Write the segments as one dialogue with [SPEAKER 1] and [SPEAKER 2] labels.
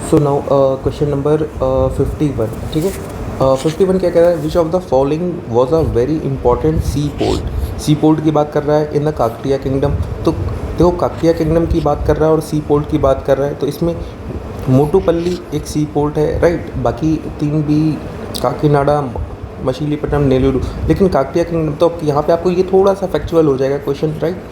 [SPEAKER 1] So now question number 51, ठीक है। 51 क्या कह रहा है, which of the following was a very important sea port. Sea port की बात कर रहा है इन द काकटिया किंगडम। तो देखो काकटिया किंगडम की बात कर रहा है और सी पोर्ट की बात कर रहा है, तो इसमें मोटूपल्ली एक सी पोर्ट है, राइट। बाकी तीन भी काकीनाडा, मछलीपट्टनम, नेल्लूरू। लेकिन काकटिया किंगडम, तो यहाँ पे आपको ये थोड़ा सा फैक्चुअल हो जाएगा क्वेश्चन, राइट,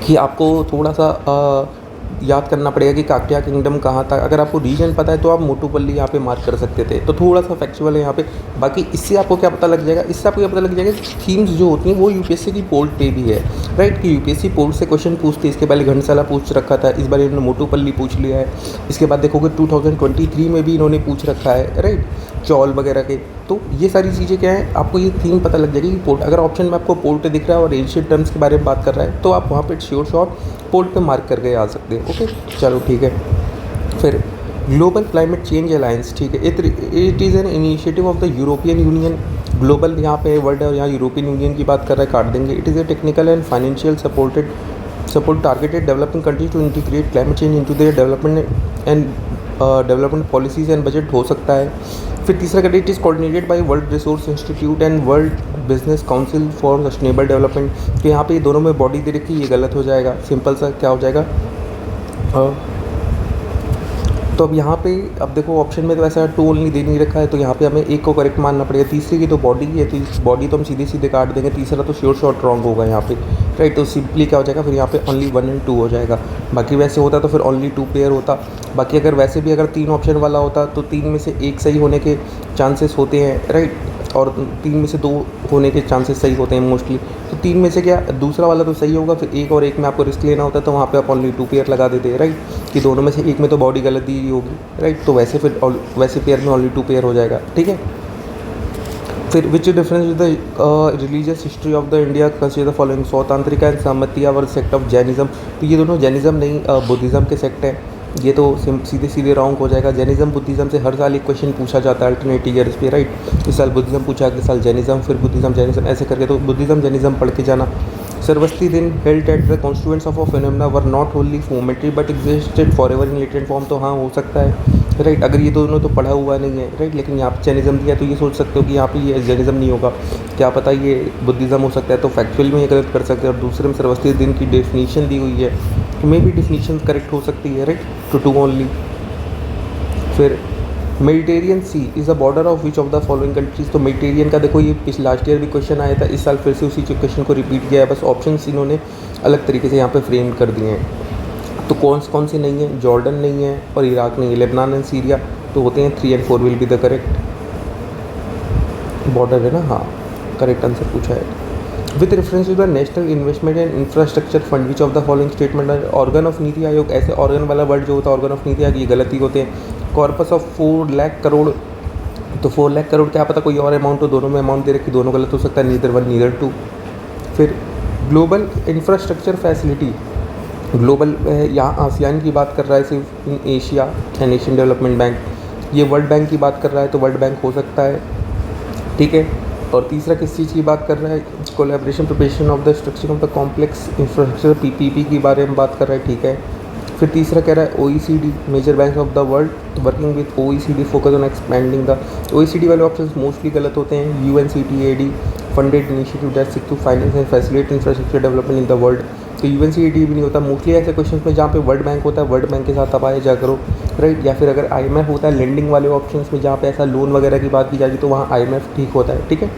[SPEAKER 1] कि आपको थोड़ा सा याद करना पड़ेगा कि काकटिया किंगडम कहाँ था। अगर आपको रीजन पता है तो आप मोटूपल्ली यहाँ पे मार्क कर सकते थे, तो थोड़ा सा फैक्चुअल है यहाँ पे। बाकी इससे आपको क्या पता लग जाएगा, इससे आपको क्या पता लग जाएगा कि थीम्स जो होती हैं वो यूपीएससी की पोर्ट पे भी है, राइट। कि यूपीएससी पोर्ट से क्वेश्चन पूछते, इसके पहले घंटसाला पूछ रखा था, इस बार इन्होंने मोटूपल्ली पूछ लिया है। इसके बाद देखोगे 2023 में भी इन्होंने पूछ रखा है, राइट, चौल वगैरह के। तो ये सारी चीज़ें क्या है, आपको ये थीम पता लग जाएगी कि पोर्ट, अगर ऑप्शन में आपको पोर्ट दिख रहा है और एंशिएंट टर्म्स के बारे में बात कर रहा है, तो आप वहाँ पे श्योर शॉट पोर्ट पे मार्क करके आ सकते हैं। ओके, चलो ठीक है। फिर ग्लोबल क्लाइमेट चेंज अलायंस, ठीक है, it is an initiative of the European union. Global यहाँ पे वर्ड है और यहाँ यूरोपियन यूनियन की बात कर रहा है, काट देंगे। It is a technical and financial support targeted developing countries to integrate climate change into their development and development policies and budget हो सकता है। फिर तीसरा category, it is coordinated by world resource institute and world business council for sustainable development. तो यहाँ पे ये दोनों में बॉडी दे रखी है, ये गलत हो जाएगा। सिंपल सा क्या हो जाएगा, तो अब यहाँ पे अब देखो ऑप्शन में तो वैसा टू ओनली दे नहीं रखा है, तो यहाँ पे हमें एक को करेक्ट मानना पड़ेगा। तीसरी की तो बॉडी है, तो इस बॉडी तो हम सीधे सीधे काट देंगे। तीसरा तो श्योर शॉट रॉन्ग होगा यहाँ पे, राइट। तो सिंपली क्या हो जाएगा, फिर यहाँ पे ओनली 1 और 2 हो जाएगा। बाकी वैसे होता तो फिर ओनली 2 पेयर होता। बाकी अगर वैसे भी अगर 3 ऑप्शन वाला होता तो 3 में से 1 सही होने के चांसेस होते हैं, राइट, और 3 में से 2 होने के चांसेस सही होते हैं मोस्टली। तो 3 में से क्या दूसरा वाला तो सही होगा, फिर 1 और 1 में आपको रिस्क लेना होता है, तो वहाँ पे आप ओनली 2 पेयर लगा देते हैं, राइट, कि दोनों में से एक में तो बॉडी गलत दी होगी, राइट। तो वैसे फिर वैसे पेयर में ओनली 2 पेयर हो जाएगा, ठीक है। फिर which difference with the religious history of the India consider the following, स्वतंत्रिका एंड सामतिया वर सेक्ट ऑफ जैनिज्म। तो ये दोनों जैनिज्म नहीं, बुद्धिज़्म के सेक्ट है। ये तो सीधे सीधे रॉन्ग हो जाएगा। जैनिज्म बुद्धिज़्म से हर साल एक क्वेश्चन पूछा जाता है अल्टरनेट ईयर्स पे, राइट। इस साल बुद्धिज़्म पूछा, अगले साल जैनिज्म, फिर बुद्धिज़्म जैनिज्म, ऐसे करके तो बुद्धिज़्म जैनिज्म पढ़ के जाना। सर्वस्ती दिन held at the constituents of a phenomena were not only momentary but existed for ever in latent form. तो हाँ हो सकता है, राइट। अगर ये दोनों तो पढ़ा हुआ नहीं है, राइट, लेकिन यहाँ पे जैनिज्म दिया तो ये सोच सकते हो कि यहाँ पे ये जैनिज्म नहीं होगा, क्या पता ये बुद्धिज़्म हो सकता है, तो फैक्चुअल में ये गलत कर सकते हैं। और दूसरे में सर्वस्ती दिन की डेफिनेशन दी हुई है, तो मे भी डेफिनेशन करेक्ट हो सकती है, राइट, टू 2 ओनली। फिर Mediterranean sea is a border of which of the following countries. तो मेडिटेरियन का देखो ये पिछले लास्ट ईयर भी क्वेश्चन आया था, इस साल फिर से उसी क्वेश्चन को रिपीट किया है, बस ऑप्शंस इन्होंने अलग तरीके से यहाँ पे फ्रेम कर दिए हैं। तो कौन से नहीं है, जॉर्डन नहीं है और इराक नहीं है, लेबनान एंड सीरिया तो होते हैं। 3 और 4 will be the correct border है ना, हाँ करेक्ट आंसर पूछा है। With reference to the national investment and infrastructure fund which of the following statement organ of NITI Aayog. ऐसे ऑर्गन वाला वर्ड जो होता है ऑर्गन ऑफ नीति आयोग, ये गलती होते हैं। कॉर्पस ऑफ 4 लाख करोड़, तो 4 लाख करोड़ क्या पता कोई और अमाउंट हो, दोनों में अमाउंट दे रखी, दोनों गलत हो सकता है, नीदर 1 नीदर 2। फिर ग्लोबल इंफ्रास्ट्रक्चर फैसिलिटी, ग्लोबल यहाँ आसियान की बात कर रहा है, सिर्फ in Asia and Asian development bank. ये वर्ल्ड बैंक की बात कर रहा है, तो वर्ल्ड बैंक हो सकता है, ठीक है। और तीसरा किस चीज़ की बात कर रहा है, collaboration preparation of the structure of the complex infrastructure, PPP के बारे में बात कर रहा है, ठीक है। फिर तीसरा कह रहा है OECD major bank of the world working with OECD focus on expanding the. OECD वाले ऑप्शंस मोस्टली गलत होते हैं। UNCTAD funded initiative that seek to finance and facilitate infrastructure development in the world. तो यूएनसीटीएडी भी नहीं होता mostly ऐसे question में जहाँ पे वर्ल्ड बैंक होता है, वर्ल्ड बैंक के साथ आप आए जा करो, राइट। या फिर अगर आईएमएफ होता है लेंडिंग वाले ऑप्शन में जहाँ पे ऐसा लोन वगैरह की बात की जाएगी, तो वहाँ आईएमएफ ठीक होता है, ठीक है।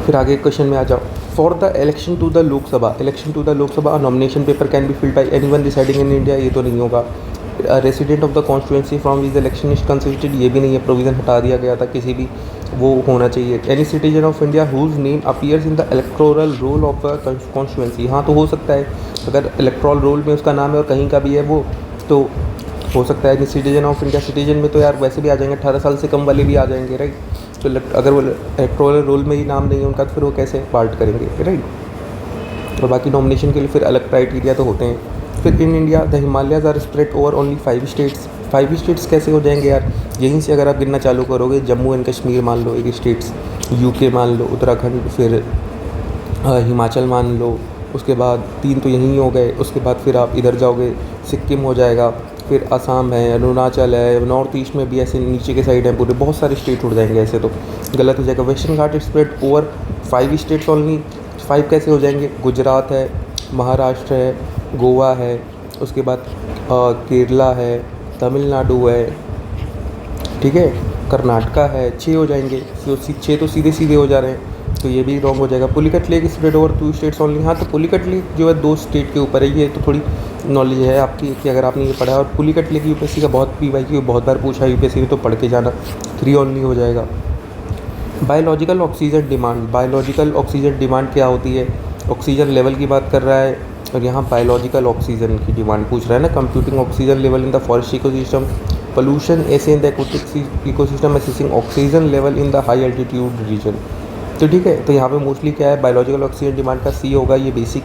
[SPEAKER 1] फिर आगे क्वेश्चन में आ जाओ। For the election to the Lok Sabha nomination paper can be filled by anyone residing in India, ये तो नहीं होगा। Resident of the constituency from which election is consisted, ये भी नहीं है, प्रोविजन हटा दिया गया था, किसी भी वो होना चाहिए। Any citizen of India whose name appears in the electoral roll of the constituency, हाँ तो हो सकता है, अगर इलेक्ट्रल रोल में उसका नाम है और कहीं का भी है वो, तो हो सकता है। सिटीजन ऑफ इंडिया, सिटीजन में तो यार वैसे भी आ जाएंगे, 18 साल से कम वाले भी आ जाएंगे, राइट। तो अगर वो इलेक्टोरल रोल में ही नाम नहीं है उनका, तो फिर वो कैसे पार्ट करेंगे, राइट। और बाकी नॉमिनेशन के लिए फिर अलग क्राइटेरिया तो होते हैं। फिर in India the Himalayas are spread over only 5 states. 5 states कैसे हो जाएंगे यार, यहीं से अगर आप गिनना चालू करोगे, जम्मू एंड कश्मीर मान लो एक स्टेट्स, यूके मान लो, उत्तराखंड, फिर हिमाचल मान लो, उसके बाद 3 तो यहीं हो गए, उसके बाद फिर आप इधर जाओगे सिक्किम हो जाएगा, फिर असम है, अरुणाचल है, नॉर्थ ईस्ट में भी ऐसे नीचे के साइड हैं पूरे, बहुत सारे स्टेट उड़ जाएंगे ऐसे तो गलत हो जाएगा। वेस्टर्न घाट स्प्रेड ओवर 5 स्टेट्स ओनली। 5 कैसे हो जाएंगे? गुजरात है, महाराष्ट्र है, गोवा है, उसके बाद केरला है, तमिलनाडु है, ठीक है, कर्नाटका है, 6 हो जाएंगे। 6 तो सीधे सीधे हो जा रहे हैं, तो ये भी रॉन्ग हो जाएगा। Pulicat lake spread over 2 states only. हाँ, तो पुलिकट लेक जो है 2 स्टेट के ऊपर है, ये तो थोड़ी नॉलेज है आपकी कि अगर आपने ये पढ़ा है। और पुलिकट लेक यूपीएससी का बहुत PYQ बहुत बार पूछा है यूपीएससी में, तो पढ़ के जाना। 3 ओनली हो जाएगा। Biological oxygen demand. Biological oxygen demand क्या होती है? ऑक्सीजन लेवल की बात कर रहा है, और यहाँ बायोलॉजिकल ऑक्सीजन की डिमांड पूछ रहा है ना। Computing oxygen level in the forest ecosystem, pollution assay in the aquatic ecosystem, assessing oxygen level in the high altitude region. तो ठीक है, तो यहाँ पे मोस्टली क्या है, बायोलॉजिकल ऑक्सीजन डिमांड का C होगा। ये बेसिक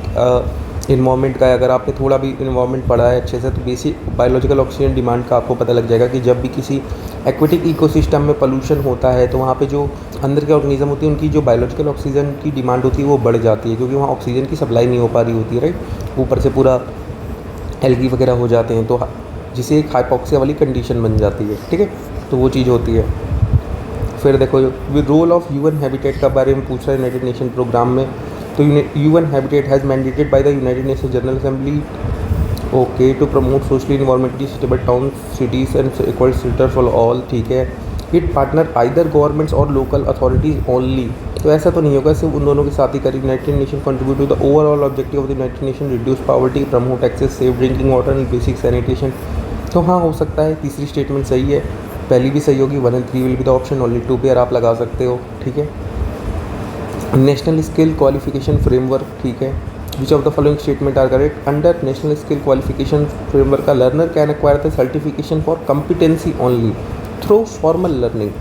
[SPEAKER 1] इन्वायरमेंट का है, अगर आपने थोड़ा भी इन्वायरमेंट पढ़ा है अच्छे से, तो बेसिक बायोलॉजिकल ऑक्सीजन डिमांड का आपको पता लग जाएगा कि जब भी किसी एक्वेटिक इकोसिस्टम में पोल्यूशन होता है, तो वहाँ पे जो अंदर के ऑर्गेनिज्म होती है, उनकी जो बायोलॉजिकल ऑक्सीजन की डिमांड होती है वो बढ़ जाती है, क्योंकि वहाँ ऑक्सीजन की सप्लाई नहीं हो पा रही होती है, राइट। ऊपर से पूरा एल्गी वगैरह हो जाते हैं, तो जिसे एक हाइपोक्सिया वाली कंडीशन बन जाती है, ठीक है, तो वो चीज़ होती है। फिर देखो रोल ऑफ यूएन हैबिटेट का बारे में पूछ रहा है यूनाइटेड नेशन प्रोग्राम में। तो UN habitat has mandated by the United Nation General Assembly okay to promote socially environmentally stable town cities and equal shelter for all, ठीक है। इट पार्टनर आइदर गवर्नमेंट्स और लोकल अथॉरिटीज़ ओनली। तो ऐसा तो नहीं होगा सिर्फ उन दोनों के साथ ही करें। United Nation contribute to the overall objective of the United Nation, reduce poverty, promote access, safe drinking water and basic sanitation. तो हाँ, हो सकता है तीसरी स्टेटमेंट सही है, पहली भी सही होगी। 1 और 3 will be the option, only 2 pair आप लगा सकते हो, ठीक है। नेशनल स्किल क्वालिफिकेशन फ्रेमवर्क, ठीक है। Which of the following statement are correct? Under national skill qualification framework का learner can acquire the certification for competency only through formal learning,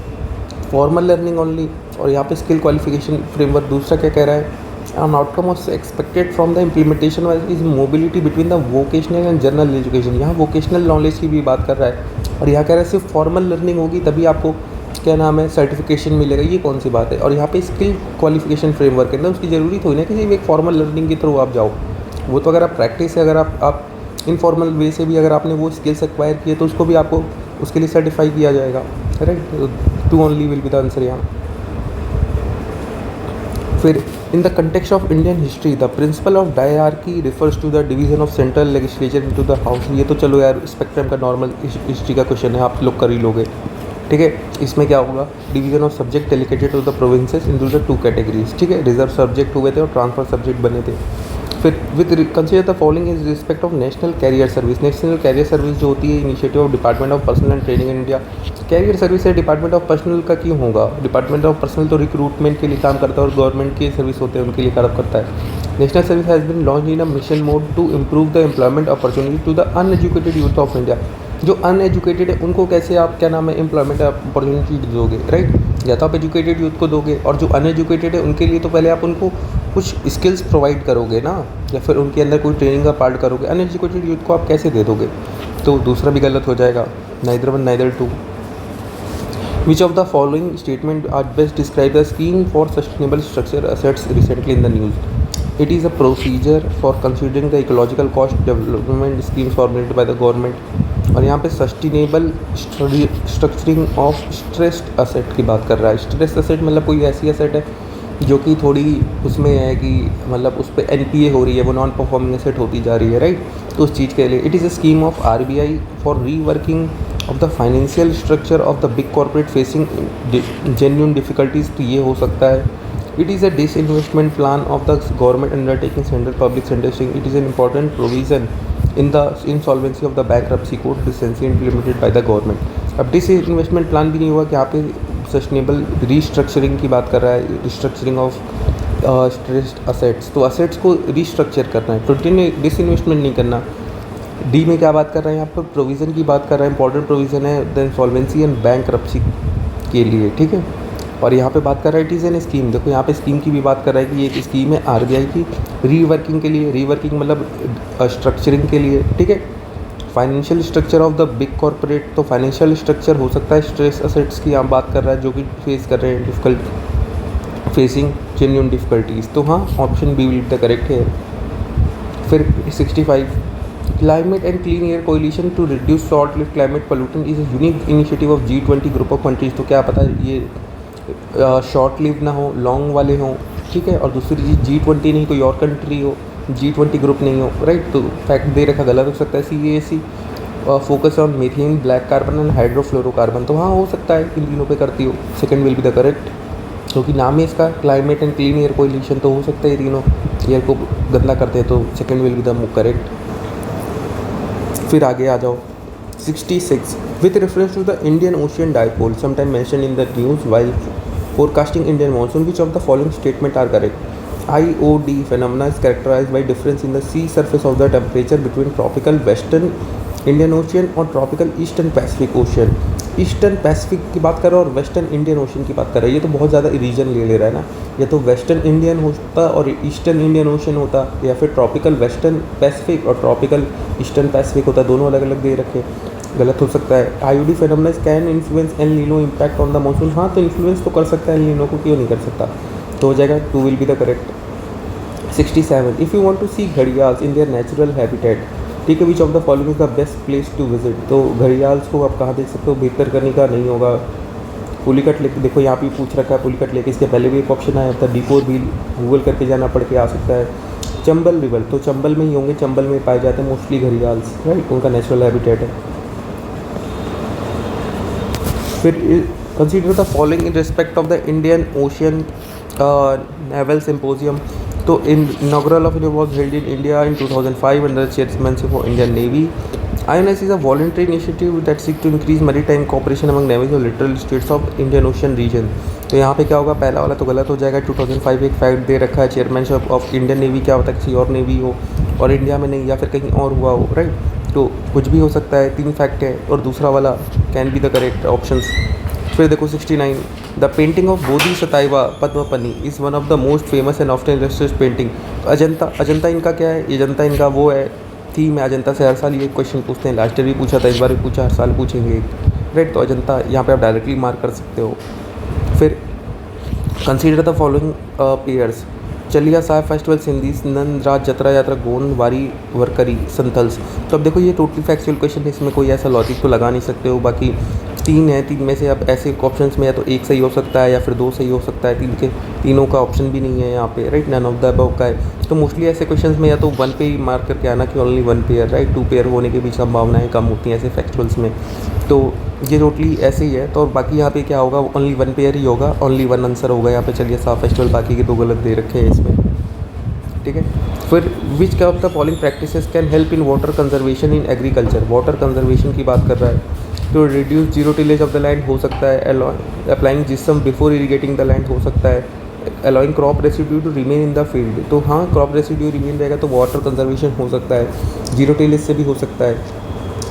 [SPEAKER 1] formal learning only. और यहाँ पे स्किल क्वालिफिकेशन फ्रेमवर्क दूसरा क्या कह रहा है? An outcome of expected from the implementation is mobility between the vocational and general education. यहाँ vocational knowledge की भी बात कर रहा है, और यहाँ कह रहा है सिर्फ फॉर्मल लर्निंग होगी तभी आपको क्या नाम है सर्टिफिकेशन मिलेगा। ये कौन सी बात है? और यहाँ पे स्किल क्वालिफिकेशन फ्रेमवर्क है ना, उसकी ज़रूरी थोड़ी ना कि सिर्फ एक फॉर्मल लर्निंग के थ्रू आप जाओ। वो तो अगर आप प्रैक्टिस से, अगर आप इनफॉर्मल वे से भी अगर आपने वो स्किल्स एक्वायर किए, तो उसको भी आपको उसके लिए सर्टिफाई किया जाएगा, right. 2 only will be the answer यहाँ। फिर in the context of Indian history the principle of diarchy refers to the division of central legislature into the house. ये तो चलो यार स्पेक्ट्रम का नॉर्मल हिस्ट्री का क्वेश्चन है, आप लोग कर ही लोगे, ठीक है। इसमें क्या होगा? Division of subject allocated to the provinces into the 2 categories, ठीक है। रिजर्व सब्जेक्ट हुए थे और ट्रांसफर सब्जेक्ट बने थे। फिर with consider the following is respect of national career service. National career service जो होती है initiative of department of personnel and training in India. Career service है डिपार्टमेंट ऑफ पर्सनल का क्यों होगा? डिपार्टमेंट ऑफ पर्सनल तो रिक्रूटमेंट के लिए काम करता है और गवर्नमेंट की सर्विस होते हैं उनके लिए काम करता है। National service has been launch in a mission mode to improve the employment opportunity to the uneducated youth of India. जो अनएजुकेटेड है उनको कैसे आप क्या नाम है एम्प्लॉयमेंट अपॉर्चुनिटी दोगे, राइट। या तो आप एजुकेटेड यूथ को दोगे, और जो अनएजुकेटेड है उनके लिए तो पहले आप उनको कुछ स्किल्स प्रोवाइड करोगे ना, या फिर उनके अंदर कोई ट्रेनिंग का पार्ट करोगे। अनएजुकेटेड यूथ को आप कैसे दे दोगे? तो दूसरा भी गलत हो जाएगा, neither 1 neither 2। Which of the following statement are best describe the scheme for sustainable structure assets recently in the news? It is a procedure for considering the ecological cost development schemes formulated by the government। और यहाँ पे sustainable structuring of stressed asset की बात कर रहा है। Stressed asset मतलब कोई ऐसी असेट है जो कि थोड़ी उसमें है कि मतलब उस पर NPA हो रही है, वो नॉन परफॉर्मिंग एसेट होती जा रही है, राइट। तो उस चीज़ के लिए it is a scheme of RBI for reworking of the financial structure of the big corporate facing genuine difficulties. तो ये हो सकता है। It is a disinvestment plan of the government undertaking central public industry. It is an important provision in the insolvency of the bankruptcy code recently implemented by the government. अब disinvestment plan भी नहीं हुआ कि यहाँ पे sustainable restructuring की बात कर रहा है, रिस्ट्रक्चरिंग ऑफ स्ट्रेस्ड असेट्स। तो असेट्स को रीस्ट्रक्चर करना है, तो डिसइन्वेस्टमेंट नहीं करना। डी में क्या बात कर रहे हैं? यहाँ पर प्रोविज़न की बात कर रहे हैं, इंपॉर्टेंट प्रोविज़न है द इंसॉल्वेंसी एंड बैंक्रप्सी के लिए, ठीक है। और यहाँ पे बात कर रहा है इट इज़ एन स्कीम। देखो यहाँ पे स्कीम की भी बात कर रहा है कि ये एक स्कीम है RBI की रीवर्किंग के लिए। रीवर्किंग मतलब स्ट्रक्चरिंग के लिए, ठीक है। Financial structure of the big corporate, तो फाइनेंशियल स्ट्रक्चर हो सकता है स्ट्रेस असेट्स की यहाँ बात कर रहा है जो कि फेस कर रहे हैं डिफ़िकल्ट फेसिंग जेन्युइन डिफ़िकल्टीज़। तो हाँ, option B will be the correct है। फिर 65 Climate and Clean Air Coalition to reduce short-lived climate pollutant is a unique initiative of G20 group of countries। तो क्या पता है ये शॉर्ट लिव ना हो, लॉन्ग वाले हों, ठीक है। और दूसरी चीज़ G20 नहीं कोई और कंट्री हो, G20 ग्रुप नहीं हो, राइट। तो फैक्ट दे रखा गलत हो सकता है। CAC focus on methane, black carbon and hydrofluorocarbon. तो हाँ हो सकता है इन तीनों पे करती हो। Second will be the correct, क्योंकि नाम है इसका climate and clean air coalition, तो हो सकता है ये तीनों एयर को गंदा करते हैं। तो second will be the correct. फिर आगे आ जाओ 66 with reference to the Indian Ocean dipole sometime mention in the news while forecasting Indian monsoon which of the following statement are correct. IOD phenomena is characterized by difference in the sea surface of the temperature between tropical western Indian Ocean और tropical eastern Pacific Ocean. Eastern Pacific की बात कर रहा है और western Indian ocean की बात कर रहा है। ये तो बहुत ज़्यादा रीजन ले रहा है ना, या तो वेस्टर्न इंडियन होता और ईस्टर्न इंडियन ओशियन होता, या फिर ट्रॉपिकल वेस्टर्न पैसिफिक और ट्रॉपिकल ईस्टर्न पैसिफिक होता। दोनों अलग अलग दे रखे, गलत हो सकता है। IOD phenomena can influence El Nino impact on the monsoon. हाँ तो इन्फ्लुएंस तो कर सकता है एल नीनो को, क्यों नहीं कर सकता। तो हो जाएगा 2 will be the correct. 67 if you want to see gharials in their natural habitat, ठीक है, which of the following is the best place to visit. तो घड़ियाल्स को आप कहाँ देख सकते हो, बेहतर करने का नहीं होगा। पुलिकट लेक, देखो यहाँ पे पूछ रखा है पुलिकट लेक, इसके पहले भी एक ऑप्शन आया था दीपोर भी, गूगल करके जाना पड़ के आ सकता है। चंबल रिवर, तो चंबल में ही होंगे, चंबल में पाए जाते हैं मोस्टली घड़ियाल्स, राइट, उनका नेचुरल हैबिटेट है। फिर consider the following in respect of the Indian ocean naval symposium. तो inaugural of it was held in India in 2005 under the chairmanship of Indian Navy. INS is a voluntary initiative that seeks to increase maritime cooperation among navies of littoral states of Indian Ocean region। तो यहाँ पे क्या होगा, पहला वाला तो गलत हो जाएगा। 2005 एक फैक्ट दे रखा है, चेयरमैनशिप ऑफ इंडियन नेवी, क्या होता है किसी और नेवी हो और इंडिया में नहीं, या फिर कहीं और हुआ हो, राइट। तो कुछ भी हो सकता है, 3 फैक्ट है और दूसरा वाला can be the correct options. फिर देखो 69 the painting of Bodhisattva Padmapani is one of the most famous and often illustrated painting. Ajanta, Ajanta इनका क्या है, अजंता इनका वो है थीम है। अजंता से हर साल ये क्वेश्चन पूछते हैं, लास्ट ईयर भी पूछा था, इस बार भी पूछा, हर साल पूछेंगे, राइट। तो अजंता यहाँ पे आप डायरेक्टली मार्क कर सकते हो। फिर कंसीडर द फॉलोइंग पेयर्स, चलिया साहब फेस्टिवल सिंधी नंद राज जतरा यात्रा गोंद वारी वरकरी संथल्स। तो अब देखो ये टोटली फैक्चुअल क्वेश्चन है, इसमें कोई ऐसा लॉजिक तो लगा नहीं सकते हो। बाकी 3 है, 3 में से अब ऐसे ऑप्शंस में या तो 1 सही हो सकता है या फिर 2 सही हो सकता है, 3 के तीनों का ऑप्शन भी नहीं है यहाँ पे, right, none of the above का है। तो मोस्टली ऐसे क्वेश्चंस में या तो 1 पे ही मार्क करके आना कि ओनली 1 पेयर, राइट, 2 पेयर होने की भी संभावनाएं कम होती हैं ऐसे फैक्चुअल्स में। तो ये टोटली ऐसे ही है। तो बाकी यहाँ पे क्या होगा, ओनली 1 पेयर ही होगा, ओनली 1 आंसर होगा यहाँ पे। चलिए साफ फेस्टिवल, बाकी के 2 गलत दे रखे हैं इसमें, ठीक है। फिर which of the following practices can help in water conservation in agriculture. Water conservation की बात कर रहा है, तो reduce zero tillage of the land हो सकता है, अप्लाइंग जिसम बिफोर इरीगेटिंग द लैंड हो सकता है, allowing crop residue to remain in the field. तो हाँ क्रॉप रेसिड्यू रिमेन रहेगा तो वाटर कंजर्वेशन हो सकता है। जीरो टिलेज से भी हो सकता है।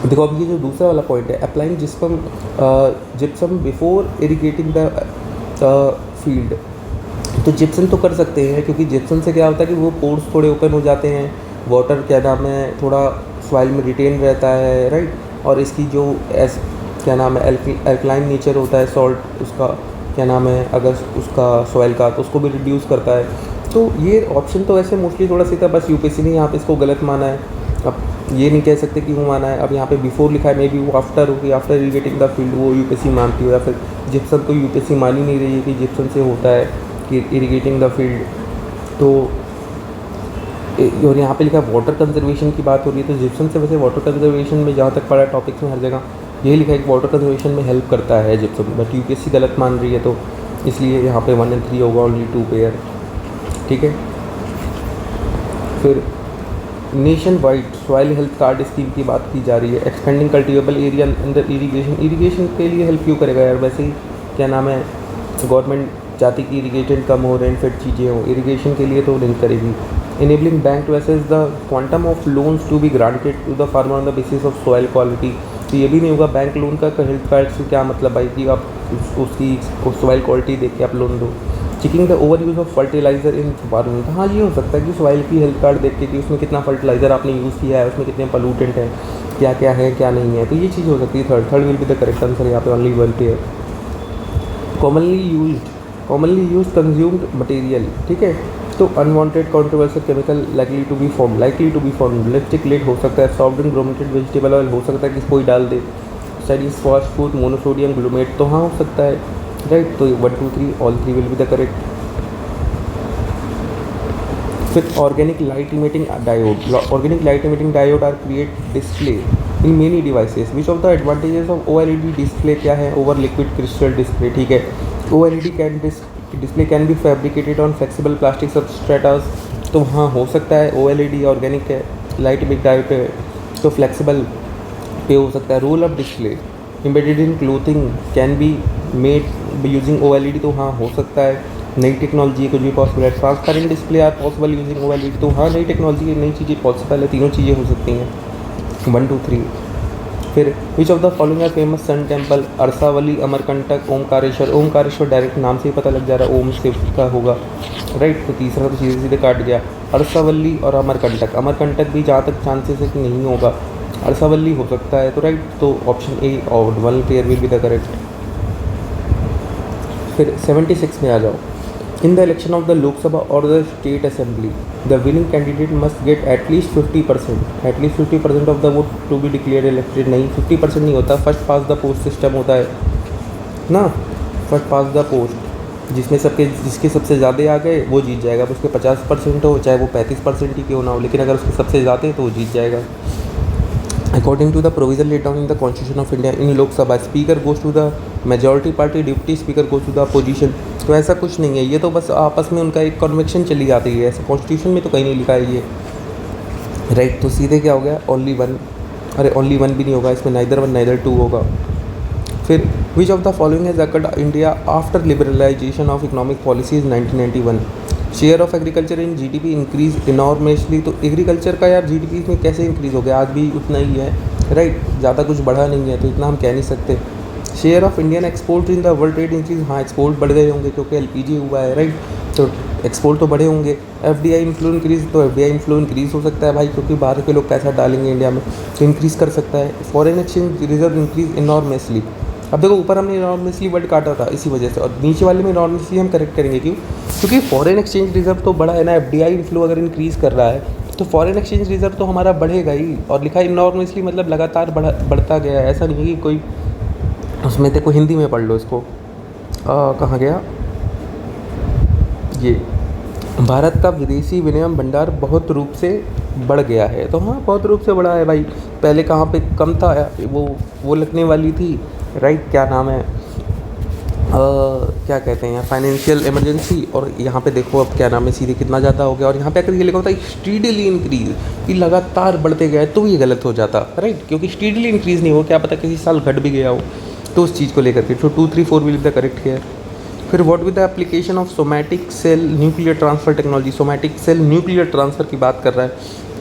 [SPEAKER 1] देखो अब ये जो दूसरा वाला पॉइंट है, applying gypsum before irrigating the field, तो जिप्सम तो कर सकते हैं, क्योंकि जिप्सम से क्या होता है कि वो पोर्स थोड़े ओपन हो जाते हैं, वाटर क्या नाम है थोड़ा सॉइल में रिटेन रहता है, राइट। और इसकी जो क्या नाम है एल्कलाइन नेचर होता है सॉल्ट उसका, क्या नाम है अगर उसका सॉइल का, तो उसको भी रिड्यूस करता है। तो ये ऑप्शन तो ऐसे मोस्टली थोड़ा सा था, बस यूपीएससी ने यहाँ पे इसको गलत माना है। अब ये नहीं कह सकते क्यों माना है। अब यहाँ पे बिफोर लिखा है, मे बी वो आफ्टर होगी, आफ्टर इरीगेटिंग द फील्ड वो यूपीएससी मानती हो, या फिर जिप्सम को यूपीएससी मान ही नहीं रही है कि जिप्सम से होता है कि इरीगेटिंग द फील्ड। तो और यहाँ पे लिखा है वाटर कंजर्वेशन की बात हो रही है, तो जिप्सम से वैसे वाटर कंजर्वेशन में जहाँ तक पढ़ा टॉपिक्स में हर जगह यही लिखा है कि वाटर कंजर्वेशन में हेल्प करता है जिप्सम, बट यूपीएससी गलत मान रही है, तो इसलिए यहाँ पे 1 और 3 होगा, ओनली 2 पेयर, ठीक है। फिर nation wide soil health card scheme की बात की जा रही है, expanding cultivable area under irrigation के लिए हेल्प क्यों करेगा यार, वैसे ही क्या नाम है गवर्नमेंट चाहती कि इरीगेटेड कम हो, रेनफेड चीज़ें हो, इरीगेशन के लिए तो नहीं करेगी। Enabling bank to assess the quantum of loans to be granted to the farmer on the basis of soil quality. तो ये भी नहीं होगा बैंक लोन का हेल्थ कार्ड से क्या मतलब भाई कि आप उसकी सॉइल क्वालिटी देख के आप लोन दो। Checking the over use of fertilizer in farming, हाँ ये हो सकता है कि सॉइल की हेल्थ कार्ड देख के कि उसमें कितना फर्टिलाइजर आपने यूज़ किया है, उसमें कितने पोल्यूटेंट हैं, क्या क्या है क्या नहीं है, तो ये चीज़ हो सकती है। Third will be the correct answer यहाँ पे, only 1 pair. Commonly use consumed material, ठीक है, तो unwanted controversial chemical likely to be form lipstick lid हो सकता है, soft drink brominated vegetable oil हो सकता है कि कोई डाल दे, studies fast food monosodium glutamate तो हाँ हो सकता है, राइट। तो 1 2 3 all 3 will be the correct. फिर organic light emitting diode are create display in many devices, which of the advantages of OLED display क्या है ओवर लिक्विड क्रिस्टल डिस्प्ले, ठीक है। OLED display can be fabricated on flexible plastic substrates, तो हाँ हो सकता है। OLED ऑर्गेनिक है, लाइट इमिट डायोड है तो फ्लेक्सिबल पे हो सकता है। Roll up display embedded in clothing can be made using OLED, तो हाँ हो सकता है। नई टेक्नोलॉजी कुछ भी पॉसिबल है। Transparent display are possible using OLED, तो हाँ नई टेक्नोलॉजी नई चीज़ें पॉसिबल है, तीनों चीज़ें हो सकती हैं। 1 2 3। फिर which of the following are famous sun temple, Arasavalli, Amarkantak, Omkareshwar. Omkareshwar direct नाम से ही पता लग जा रहा है ओम शिव का होगा, राइट। तो तीसरा तो सीधे सीधे काट गया। अरसावली और अमरकंटक, अमरकंटक भी जहाँ तक चांसेस है कि नहीं होगा, अरसावली हो सकता है, तो राइट। तो ऑप्शन ए और 1 pair will be the correct. फिर 76 में आ जाओ। In the election of the Lok Sabha और the state assembly the winning candidate must get at least 50% of the vote to be declare elected. नहीं, 50% नहीं होता, first past the post system होता है ना, फर्स्ट पास द पोस्ट, जिसके सबसे ज़्यादा आ गए वो जीत जाएगा। अब उसके 50% हो चाहे वो 35% ही क्यों ना हो, लेकिन अगर उसके सबसे ज़्यादा है तो वो जीत जाएगा। According to the provision laid down in the Constitution of India, in Lok Sabha, speaker goes to the majority party, deputy speaker goes to the opposition। तो ऐसा कुछ नहीं है, ये तो बस आपस में उनका एक कन्वेक्शन चली जाती है, ऐसा कॉन्स्टिट्यूशन में तो कहीं नहीं लिखा है ये, राइट। तो सीधे क्या हो गया, ओनली वन, अरे ओनली वन भी नहीं होगा इसमें, नाइदर 1 नाइदर 2 होगा। फिर which of the following has occurred India after liberalization of economic policies 1991। Share of agriculture in GDP increase enormously. तो एग्रीकल्चर का यार GDP में कैसे इंक्रीज़ हो गया, आज भी उतना ही है, राइट, ज़्यादा कुछ बढ़ा नहीं है, तो इतना हम कह नहीं सकते। Share of Indian export in the world trade increase, हाँ एक्सपोर्ट बढ़ गए होंगे क्योंकि LPG हुआ है, राइट, तो एक्सपोर्ट तो बढ़े होंगे। FDI इन्फ्लो इंक्रीज, तो FDI इन्फ्लो इंक्रीज़ हो सकता है भाई, क्योंकि बाहर के लोग पैसा डालेंगे इंडिया में, तो इंक्रीज़ कर सकता है। Foreign exchange reserve increase enormously. अब देखो ऊपर हमने इनॉर्मसली वर्ड काटा था इसी वजह से, और नीचे वाले में इनॉर्मसली हम करेक्ट करेंगे क्यों, क्योंकि फॉरेन एक्सचेंज रिजर्व तो बड़ा है ना। FDI इन्फ्लो अगर इंक्रीज़ कर रहा है तो फॉरेन एक्सचेंज रिजर्व तो हमारा बढ़ेगा ही, और लिखा इनॉर्मसली मतलब लगातार बढ़ता गया है, ऐसा नहीं है कि कोई उसमें देखो हिंदी में पढ़ लो इसको, कहाँ गया ये, भारत का विदेशी विनिमय भंडार बहुत रूप से बढ़ गया है। तो हाँ बहुत रूप से बढ़ा है भाई, पहले कहाँ पे कम था, वो लगने वाली थी, राइट, क्या नाम है, क्या कहते हैं, फाइनेंशियल इमरजेंसी, और यहाँ पे देखो अब क्या नाम है, सीधे कितना ज़्यादा हो गया। और यहाँ पे अगर ये लिखा होता है स्टीडली इंक्रीज, कि लगातार बढ़ते गए, तो ये गलत हो जाता, राइट, क्योंकि स्टीडली इंक्रीज़ नहीं हो, क्या पता किसी साल घट भी गया हो, तो उस चीज़ को लेकर के। तो 2 3 4 will be the correct here. फिर what with the application of somatic cell nuclear transfer technology. Somatic cell nuclear transfer की बात कर रहा है,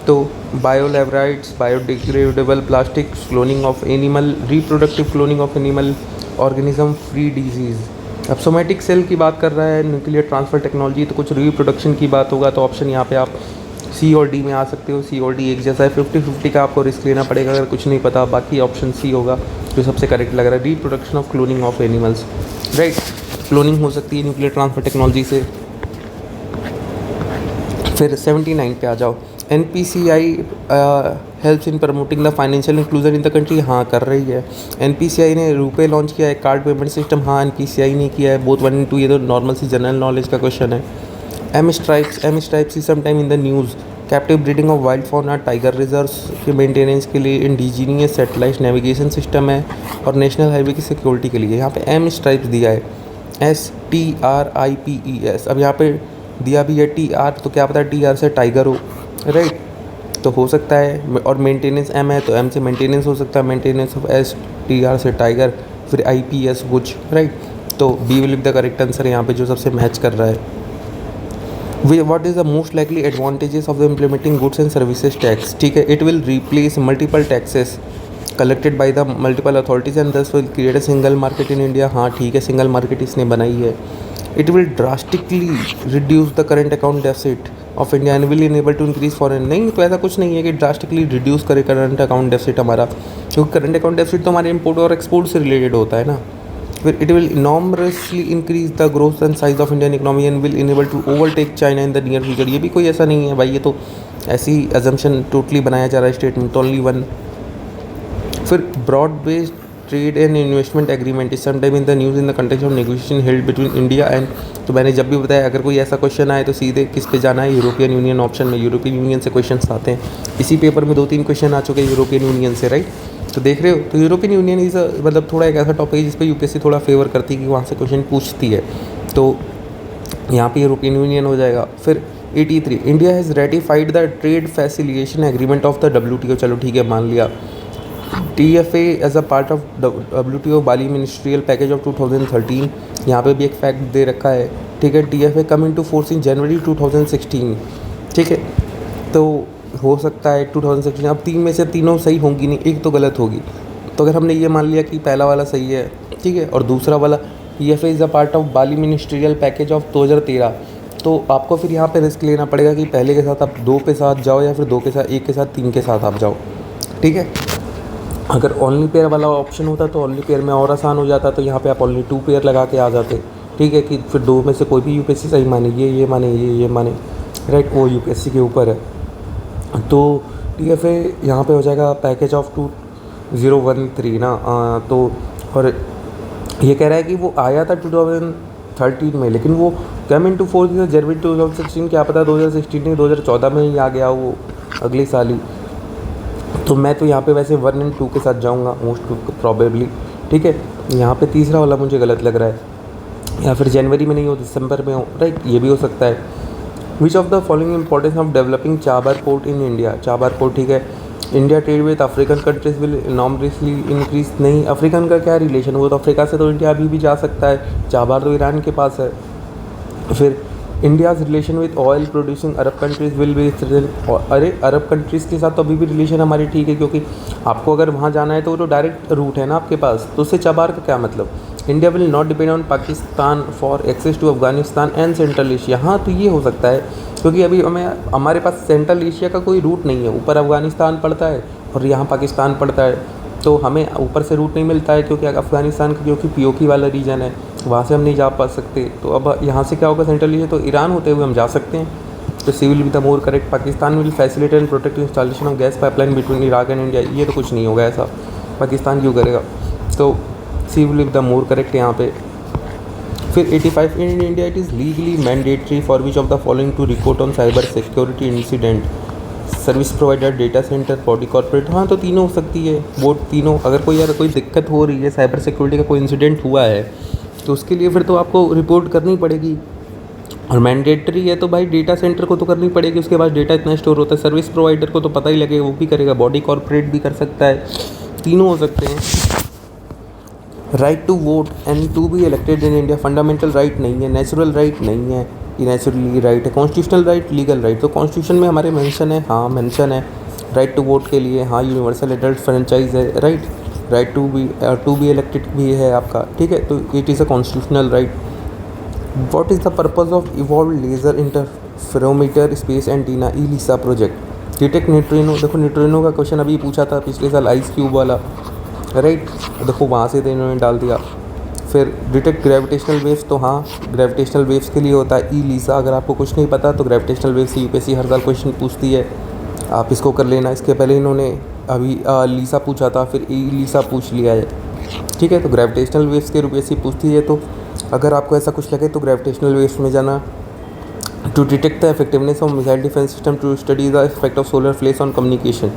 [SPEAKER 1] तो biolarvicides, biodegradable plastics, cloning of animal, reproductive cloning of animal, organism free disease. अब somatic cell की बात कर रहा है, न्यूक्लियर ट्रांसफ़र टेक्नोलॉजी, तो कुछ रिप्रोडक्शन की बात होगा, तो ऑप्शन यहाँ पे आप C और D में आ सकते हो। C और D एक जैसा है, 50-50 का आपको रिस्क लेना पड़ेगा अगर कुछ नहीं पता, बाकी ऑप्शन C होगा जो सबसे करेक्ट लग रहा है। Reproduction of cloning of animals, right, cloning हो सकती है न्यूक्लियर ट्रांसफ़र टेक्नोलॉजी से। फिर 79 पे आ जाओ। NPCI helps in promoting the financial inclusion in the country, हाँ कर रही है। NPCI ने रुपे लॉन्च किया है, कार्ड पेमेंट सिस्टम, हाँ NPCI ने किया है। बोथ 1 and 2, ये तो नॉर्मल सी जनरल नॉलेज का क्वेश्चन है। M stripes is sometime in the news. Captive breeding of wild fauna, tiger reserves के मेंटेनेंस के लिए इंडिजीनियस सैटेलाइट नेविगेशन सिस्टम है, और नेशनल हाईवे की सिक्योरिटी के लिए। यहाँ पे M स्ट्राइप्स दिया है, STRIPES। अब यहाँ पे दिया भी है TR, तो क्या पता TR से टाइगर हो, राइट, तो हो सकता है। और मेंटेनेंस M है, तो M से मेंटेनेंस हो सकता है, मेंटेनेंस ऑफ STR से टाइगर, फिर IPS कुछ, राइट। तो B will be the correct answer यहाँ पे जो सबसे मैच कर रहा है। What is the most likely advantages of the implementing goods and services tax? ठीक है, it will replace multiple taxes collected by the multiple authorities and thus will create a single market in India। हाँ ठीक है, single market इसने बनाई है। It will drastically reduce the current account deficit of India and will enable to increase foreign। नहीं, तो ऐसा कुछ नहीं है कि ड्रास्टिकली रिड्यूस करे करंट अकाउंट डेफिसिट हमारा, क्योंकि करंट अकाउंट डेफिसिट तो हमारे इम्पोर्ट और एक्सपोर्ट से रिलेटेड होता है ना, फिर it will enormously increase the growth and size of Indian economy and will enable to overtake China in the near future. ये भी कोई ऐसा नहीं है भाई, ये तो ऐसी अजम्पशन टोटली बनाया जा रहा है स्टेटमेंट, ओनली वन। फिर broad based trade and investment agreement is sometime in the news in the context of negotiation held between India and, तो मैंने जब भी बताया अगर कोई ऐसा क्वेश्चन आए तो सीधे किस पे जाना है, यूरोपियन यूनियन ऑप्शन में। यूरोपियन यूनियन से क्वेश्चन आते हैं, इसी पेपर में 2-3 क्वेश्चन आ चुके हैं यूरोपियन यूनियन से, राइट। तो देख रहे हो, तो यूरोपियन यूनियन इज़ मतलब थोड़ा एक ऐसा टॉपिक है जिस पे यूपीएससी थोड़ा फेवर करती है कि वहाँ से क्वेश्चन पूछती है, तो यहाँ पे यूरोपियन यूनियन हो जाएगा। फिर 83 India has ratified the trade facilitation agreement of the WTO, चलो ठीक है मान लिया। TFA as a part of WTO Bali ministerial package of 2013, यहाँ पे भी एक फैक्ट दे रखा है, ठीक है। TFA come into force in January 2016, ठीक है। तो हो सकता है 2016, अब 3 में से तीनों सही होंगी नहीं, एक तो गलत होगी। तो अगर हमने ये मान लिया कि पहला वाला सही है, ठीक है, और दूसरा वाला TFA is a part of Bali ministerial package of 2013, तो आपको फिर यहाँ पे रिस्क लेना पड़ेगा कि पहले के साथ आप 2 के साथ जाओ या फिर 2 के साथ 1 के साथ 3 के साथ आप जाओ, ठीक है। अगर ओनली पेयर वाला ऑप्शन होता तो ओनली पेयर में और आसान हो जाता, तो यहाँ पे आप ओनली 2 पेयर लगा के आ जाते, ठीक है, कि फिर 2 में से कोई भी यूपीएससी सही माने, ये माने, ये माने, राइट, वो यूपीएससी के ऊपर है। तो TFA यहाँ पे हो जाएगा पैकेज ऑफ 2013 ना, तो और ये कह रहा है कि वो आया था 2013 में, लेकिन वो कम इनटू फोर्स जनवरी 2016, क्या पता 2016 नहीं 2014 में ही आ गया वो अगले साल ही। तो मैं तो यहाँ पे वैसे 1 और 2 के साथ जाऊँगा मोस्ट प्रॉबेबली, ठीक है। यहाँ पे तीसरा वाला मुझे गलत लग रहा है, या फिर जनवरी में नहीं हो दिसंबर में हो, राइट, ये भी हो सकता है। Which of the following importance of developing Chabahar port in India, Chabahar port, ठीक है। India trade with African countries will enormously increase, नहीं, अफ्रीकन का क्या रिलेशन, वो तो अफ्रीका से तो इंडिया अभी भी जा सकता है, चाबार तो ईरान के पास है। फिर India's relation with oil producing Arab countries will be, अरे अरब कंट्रीज़ के साथ तो अभी भी रिलेशन हमारी ठीक है, क्योंकि आपको अगर वहाँ जाना है तो वो तो डायरेक्ट रूट है ना आपके पास, तो उससे चाबार का क्या मतलब। India will not depend on Pakistan for access to Afghanistan and Central Asia, हाँ तो ये हो सकता है, क्योंकि अभी हमारे पास सेंट्रल एशिया का कोई रूट नहीं है, ऊपर अफगानिस्तान पड़ता है और यहाँ पाकिस्तान पड़ता है, तो हमें ऊपर से रूट नहीं मिलता है, क्योंकि अफगानिस्तान का क्योंकि POK वाला रीजन है, वहाँ से हम नहीं जा पा सकते। तो अब यहाँ से क्या होगा, सेंट्रल एशिया तो ईरान होते हुए हम जा सकते हैं। तो C will be the more correct, Pakistan will facilitate and protect installation of gas pipeline between Iraq and India, ये तो कुछ नहीं होगा ऐसा, पाकिस्तान क्यों करेगा, तो C will be the more correct यहाँ पे। फिर 85 in India it is legally mandatory for which of the following to report on cyber security incident, service provider, data center, body corporate, हाँ तो तीनों हो सकती है, वो तीनों। अगर कोई यार कोई दिक्कत हो रही है, साइबर सिक्योरिटी का कोई इंसिडेंट हुआ है, तो उसके लिए फिर तो आपको रिपोर्ट करनी पड़ेगी, और मैंडेटरी है तो भाई डेटा सेंटर को तो करनी पड़ेगी, उसके बाद डेटा इतना स्टोर होता है, सर्विस प्रोवाइडर को तो पता ही लगेगा, वो भी करेगा, बॉडी कॉर्पोरेट भी कर सकता है, तीनों हो सकते हैं। Right to vote and to be elected in India fundamental right नहीं है, नेचुरल राइट नहीं है, ये नेचुरली राइट है। कॉन्स्टिट्यूशनल राइट, लीगल राइट, तो कॉन्स्टिट्यूशन में हमारे मेंशन है, हाँ मेंशन है राइट टू वोट के लिए, हाँ यूनिवर्सल एडल्ट फ्रेंचाइज है, right, right to be elected भी है आपका, ठीक है, तो it is a constitutional right. What is the purpose of evolve laser interferometer space antenna ELISA project, detect neutrino, देखो न्यूट्रिनो का क्वेश्चन अभी पूछा था पिछले साल आइस क्यूब वाला, राइट, देखो वहाँ से तो इन्होंने डाल दिया। फिर डिटेक्ट ग्रेविटेशनल वेव्स, तो हाँ ग्रेविटेशनल वेव्स के लिए होता है ELISA, अगर आपको कुछ नहीं पता तो ग्रेविटेशनल वेव्स से यूपीएससी हर साल क्वेश्चन पूछती है, आप इसको कर लेना। इसके पहले इन्होंने अभी LISA पूछा था, फिर ELISA पूछ लिया है, ठीक है, तो ग्रेविटेशनल वेव्स के यूपीएससी पूछती है, तो अगर आपको ऐसा कुछ लगे तो ग्रेविटेशनल वेव्स में जाना। To detect the effectiveness of missile defence system, to study the effect of solar flares on communication,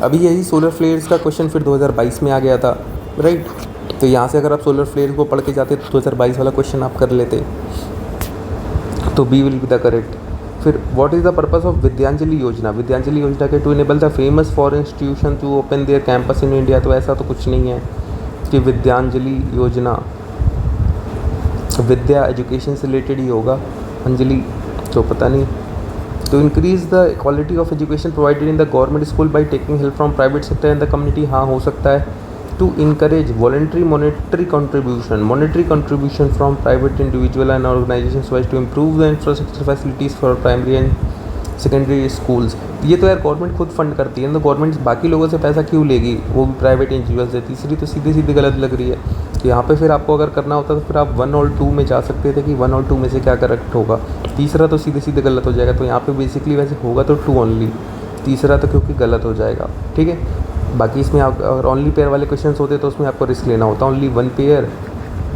[SPEAKER 1] अभी यही सोलर फ्लेयर्स का क्वेश्चन फिर 2022 में आ गया था, राइट, तो यहाँ से अगर आप सोलर फ्लेयर्स को पढ़ के जाते तो 2022 वाला क्वेश्चन आप कर लेते, तो B will be the correct. फिर what is the purpose of Vidyanjali Yojana, Vidyanjali Yojana के to enable the famous foreign institution to open their campus in India, तो ऐसा तो कुछ नहीं है कि विद्यांजलि योजना विद्या एजुकेशन से रिलेटेड ही होगा, अंजलि तो पता नहीं। तो increase the quality of education provided in the government school by taking help from private sector and the community, हाँ हो सकता है। To encourage voluntary monetary contribution from private individual and organization so as to improve the infrastructure facilities for primary and secondary schools. ये तो यार government खुद fund करती है, तो गवर्नमेंट बाकी लोगों से पैसा क्यों लेगी, वो भी प्राइवेट एनजीओ से। तीसरी तो सीधे सीधे गलत लग रही है। तो यहाँ पे फिर आपको अगर करना होता तो फिर आप 1 और 2 में जा सकते थे कि 1 और 2 में से क्या करेक्ट होगा। तीसरा तो सीधे सीधे गलत हो जाएगा, तो यहाँ पे बेसिकली वैसे होगा तो 2 ओनली, तीसरा तो क्योंकि गलत हो जाएगा, ठीक है। बाकी इसमें आप अगर ओनली पेयर वाले क्वेश्चन होते तो उसमें आपको रिस्क लेना होता, ओनली 1 पेयर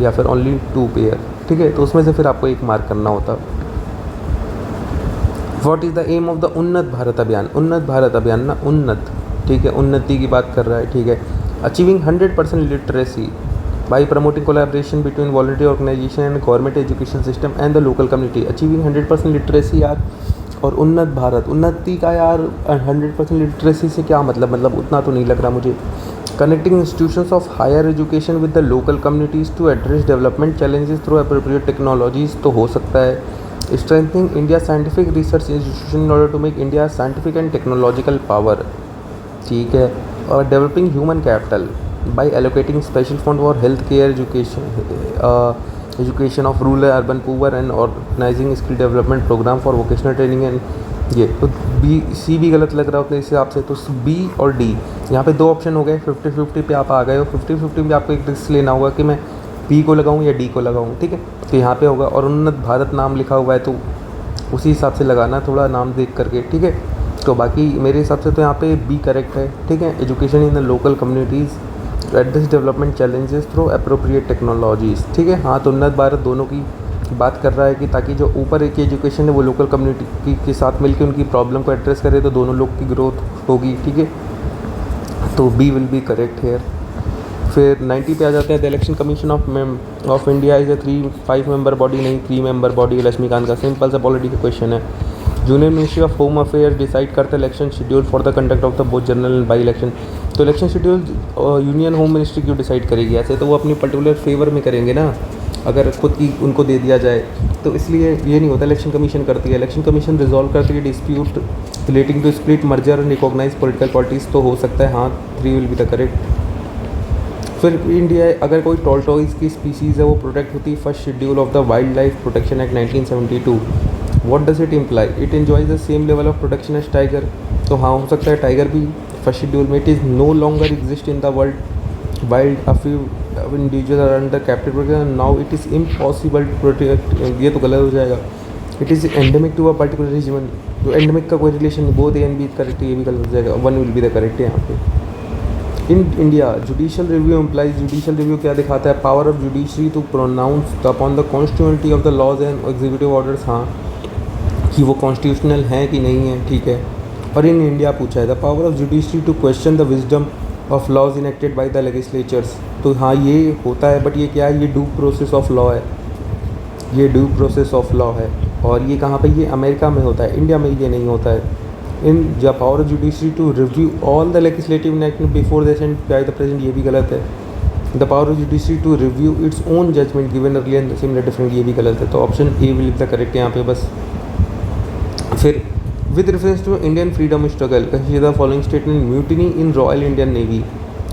[SPEAKER 1] या फिर ओनली 2 पेयर, ठीक है, तो उसमें से फिर आपको 1 मार्क करना होता। What is the aim of the Unnat Bharat अभियान? उन्नत भारत अभियान ना, उन्नत, ठीक है, उन्नति की बात कर रहा है, ठीक है। Achieving 100% literacy by promoting collaboration between volunteer organization and government education system and the local community. Achieving 100% literacy यार, और उन्नत भारत, उन्नति का यार 100% लिटरेसी से क्या मतलब उतना तो नहीं लग रहा मुझे। Connecting institutions of higher education with the local communities to address development challenges through appropriate technologies तो हो सकता है। Strengthening India scientific research institution in order to make India scientific and technological power, ठीक है। और developing human capital by allocating special fund for health care education of rural urban poor and organizing skill development program for vocational training and ये तो B C भी गलत लग रहा होता है इस हिसाब से। तो बी और डी यहाँ पे 2 ऑप्शन हो गए, 50-50 पे आप आ गए हो। 50-50 में आपको एक रिस्क लेना होगा कि मैं बी को लगाऊं या डी को लगाऊं, ठीक है। तो यहाँ पे होगा, और उन्नत भारत नाम लिखा हुआ है तो उसी हिसाब से लगाना, थोड़ा नाम देख करके, ठीक है। तो बाकी मेरे हिसाब से तो यहाँ पे बी करेक्ट है, ठीक है। Education in the local communities address development challenges through appropriate technologies, ठीक है। हाँ, तो उन्नत भारत दोनों की बात कर रहा है कि ताकि जो ऊपर एक एजुकेशन है वो लोकल कम्युनिटी के साथ मिलकर उनकी प्रॉब्लम को एड्रेस करे, तो दोनों लोग की ग्रोथ होगी, ठीक है। तो B will be correct here. फिर 90 पे आ जाते हैं। The election commission of India is a 5 member body, नहीं 3 मेंबर बॉडी। लक्ष्मीकांत का सिंपल सा पॉलिटी का क्वेश्चन है। Junior ministry of home affairs decide करता है election schedule for the conduct of the both general and by election. तो election schedule union home ministry क्यों decide करेगी? ऐसे तो वो अपनी पर्टिकुलर फेवर में करेंगे ना, अगर खुद की उनको दे दिया जाए तो, इसलिए ये नहीं होता। इलेक्शन कमीशन करती है, इलेक्शन कमीशन रिजॉल्व करती है dispute relating to split merger and recognize political parties, तो हो सकता है हाँ 3 विल बी द करेक्ट। फिर इंडिया अगर कोई टॉर्टोइज की स्पीसीज़ है वो प्रोटेक्ट होती है first schedule of the wildlife protection act 1972। What does it imply? It enjoys the same level of protection as tiger. तो हाँ, हो सकता है टाइगर भी फर्स्ट शेड्यूल में। It is no longer exist in the world wild, a few individual are under captive protection, now it is impossible to protect, ये तो गलत हो जाएगा। It is endemic to a particular reason, तो endemic का कोई relation नहीं, both A and B correct, ये भी गलत हो जाएगा। 1 विल बी द करेक्ट है यहाँ पे। In India judicial review implies, judicial review क्या दिखाता है? Power of judiciary to pronounce upon the constitutionality of the laws and executive orders, हाँ कि वो कॉन्स्टिट्यूशनल हैं कि नहीं है, ठीक है। और इन इंडिया पूछा है the power of judiciary to question the wisdom of laws enacted by the legislatures. तो हाँ ये होता है, बट ये क्या है? ये ड्यू प्रोसेस ऑफ लॉ है, ये ड्यू प्रोसेस ऑफ लॉ है। और ये कहाँ पे? ये अमेरिका में होता है, इंडिया में ये नहीं होता है। In the power of judiciary to review all the legislative enactment before they sent by the president, ये भी गलत है। The power of judiciary to review its own judgment given earlier and similar different, ये भी गलत है। तो option A will be the correct यहाँ पे बस। फिर with reference to Indian freedom struggle consider the following statement mutiny in Royal Indian Navy.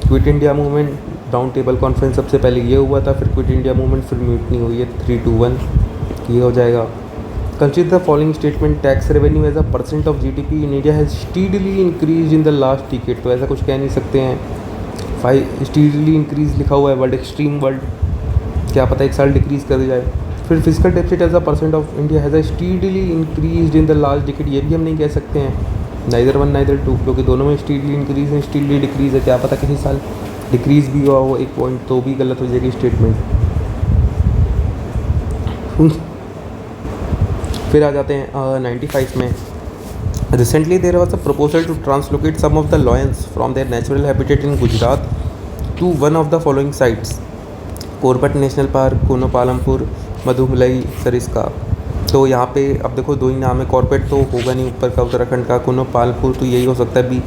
[SPEAKER 1] Quit India movement, round table conference सबसे पहले ये हुआ था, फिर क्विट इंडिया मूवमेंट, फिर म्यूटनी हुई है। 3-2-1 ये हो जाएगा। Consider the following statement tax revenue as a percent of GDP in India has steadily increase in the last decade. तो ऐसा कुछ कह नहीं सकते हैं। 5 स्टीडली इंक्रीज लिखा हुआ है, वर्ल्ड एक्सट्रीम वर्ल्ड, क्या पता एक साल डिक्रीज कर जाए। फिर physical deficit as a percent of India has a steadily increase in the last decade, ये भी हम नहीं कह सकते हैं। नाइदर 1 नाइदर 2, क्योंकि दोनों में स्टीडली इंक्रीज है, स्टीडली डिक्रीज है, क्या पता किसी साल डिक्रीज भी हुआ हो 1 पॉइंट, तो भी गलत हो जाएगी स्टेटमेंट। फिर आ जाते हैं 95 में। Recently there was a proposal to translocate some of the lions from their natural habitat in Gujarat to one of the following sites: Corbett national park, Kuno Palampur, Mudumalai, Sariska. तो यहाँ पे अब देखो 2 ही नाम है, कॉर्बेट तो होगा नहीं ऊपर का उत्तराखंड का, कोनो पालमपुर तो यही हो सकता है बी।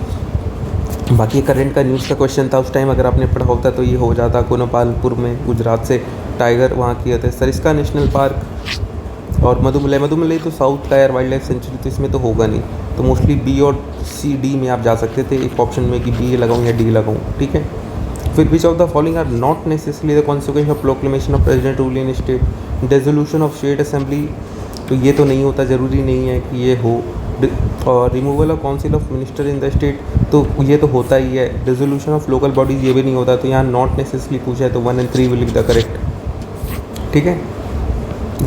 [SPEAKER 1] बाकी करंट का न्यूज़ का क्वेश्चन था उस टाइम, अगर आपने पढ़ा होता तो ये हो जाता, कोनो पालमपुर में गुजरात से टाइगर वहाँ किए थे। सरिस्का नेशनल पार्क और मधुमलाई तो साउथ का यार वाइल्ड लाइफ सेंचुरी, तो इसमें तो होगा नहीं। तो मोस्टली बी और सी डी में आप जा सकते थे एक ऑप्शन में कि बी लगाऊँ या डी लगाऊँ, ठीक है। फिर which of the following are not necessarily the consequence of proclamation of president rule in state, dissolution of state assembly. तो ये तो नहीं होता, ज़रूरी नहीं है कि ये हो। और removal of council of minister in the state, तो ये तो होता ही है। डिसोल्यूशन ऑफ लोकल बॉडीज़ ये भी नहीं होता, तो यहाँ नॉट नेसेसरी पूछा है, तो 1 and 3 will be the correct. ठीक है,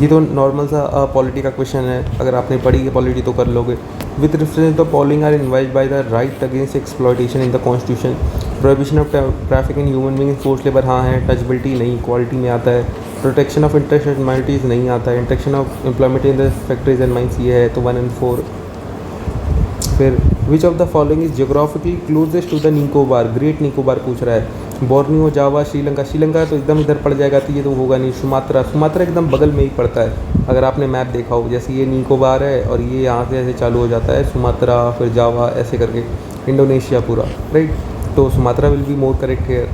[SPEAKER 1] ये तो नॉर्मल सा पॉलिटी का क्वेश्चन है, अगर आपने पढ़ी है पॉलिटी तो कर लोगे। With reference the following are envisage by the right against exploitation in the constitution. Prohibition of traffic in human being, force labour हाँ है। टचबिलिटी नहीं, क्वालिटी में आता है। प्रोटेक्शन ऑफ इंटरेस्टेड माइनॉरिटीज़ नहीं आता है। Interaction of employment in the factories and mines ये है, तो 1 and 4। फिर which of the following is geographically closest to the Nicobar, great Nicobar पूछ रहा है। बोर्नियो, जावा, श्रीलंका। श्रीलंका तो एकदम इधर पड़ जाएगा, तो ये तो होगा नहीं। सुमात्रा, सुमात्रा एकदम बगल में ही पड़ता है, अगर आपने मैप देखा हो। जैसे ये निकोबार है और ये यहाँ से ऐसे चालू हो जाता है सुमात्रा, फिर जावा, ऐसे करके इंडोनेशिया पूरा, राइट। तो Sumatra will be more correct here.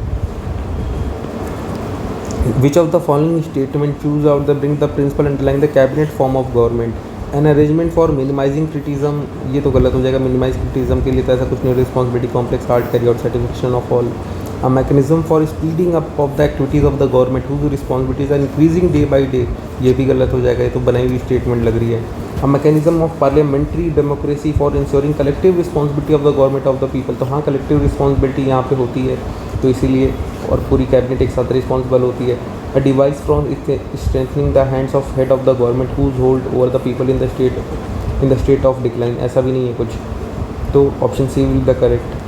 [SPEAKER 1] Which of the following statement choose out the bring the principle underlying the cabinet form of government. An arrangement for minimizing criticism, ये तो गलत हो जाएगा। मिनिमाइज क्रिटिज्म के लिए तो ऐसा कुछ नहीं। Responsibility complex hard carry out satisfaction of all. A mechanism for speeding up of the activities of the government whose responsibilities are increasing day by day, ये भी गलत हो जाएगा, ये तो बनाई हुई स्टेटमेंट लग रही है। A mechanism of parliamentary democracy for ensuring collective responsibility of the government of the people, तो हाँ collective responsibility यहाँ पे होती है, तो इसीलिए, और पूरी कैबिनेट एक साथ रिस्पॉन्सिबल होती है। A device from strengthening the hands of head of the government whose hold over the people in the state of decline, ऐसा भी नहीं है कुछ, तो option C will the correct.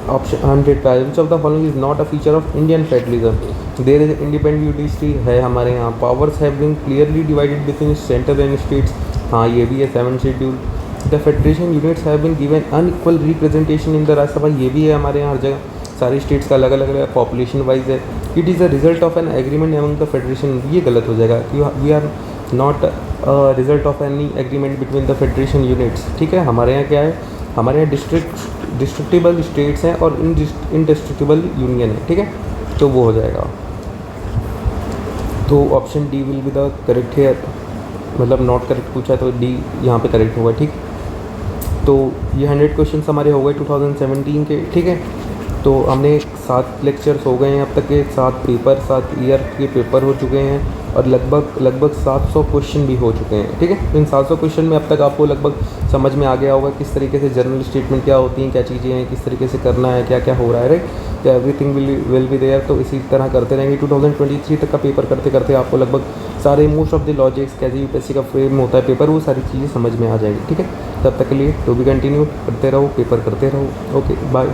[SPEAKER 1] Option 100 which of the following is not a feature of Indian federalism. There is independent judiciary है हमारे यहाँ। Powers have been clearly divided between centre and states, हाँ ये भी है 7th schedule. The federation units have been given unequal representation in the Rajya Sabha, ये भी है हमारे यहाँ हर जगह। सारी स्टेट्स का अलग अलग पॉपुलेशन वाइज है। It is a result of an agreement among the federation, ये गलत हो जाएगा। We are not result of any agreement between the federation units. ठीक है, हमारे यहाँ क्या है, हमारे यहाँ डिस्ट्रिक्टिबल स्टेट्स हैं और इनडिस्ट्रिक्टिबल यूनियन है। ठीक है, तो वो हो जाएगा, तो option D will be the correct here. मतलब नॉट करेक्ट पूछा है तो डी यहाँ पे करेक्ट होगा। ठीक, तो ये 100 क्वेश्चन हमारे हो गए 2017 के। ठीक है, तो हमने 7 लेक्चर्स हो गए हैं अब तक के, 7 पेपर, 7 ईयर के पेपर हो चुके हैं, और लगभग 700 क्वेश्चन भी हो चुके हैं। ठीक है, इन 700 क्वेश्चन में अब तक आपको लगभग समझ में आ गया होगा किस तरीके से जनरल स्टेटमेंट क्या होती हैं, क्या चीज़ें हैं, किस तरीके से करना है, क्या क्या हो रहा है, राइट। तो एवरीथिंग विल बी देयर, तो इसी तरह करते रहेंगे। 2023 तक का पेपर करते करते आपको लगभग सारे मोस्ट ऑफ द लॉजिक्स, कैसे यूपीएससी का फ्रेम होता है पेपर, वो सारी चीज़ें समझ में आ जाएगी। ठीक है, तब तक के लिए टू बी कंटिन्यू, करते रहो, पेपर करते रहो। Okay, bye.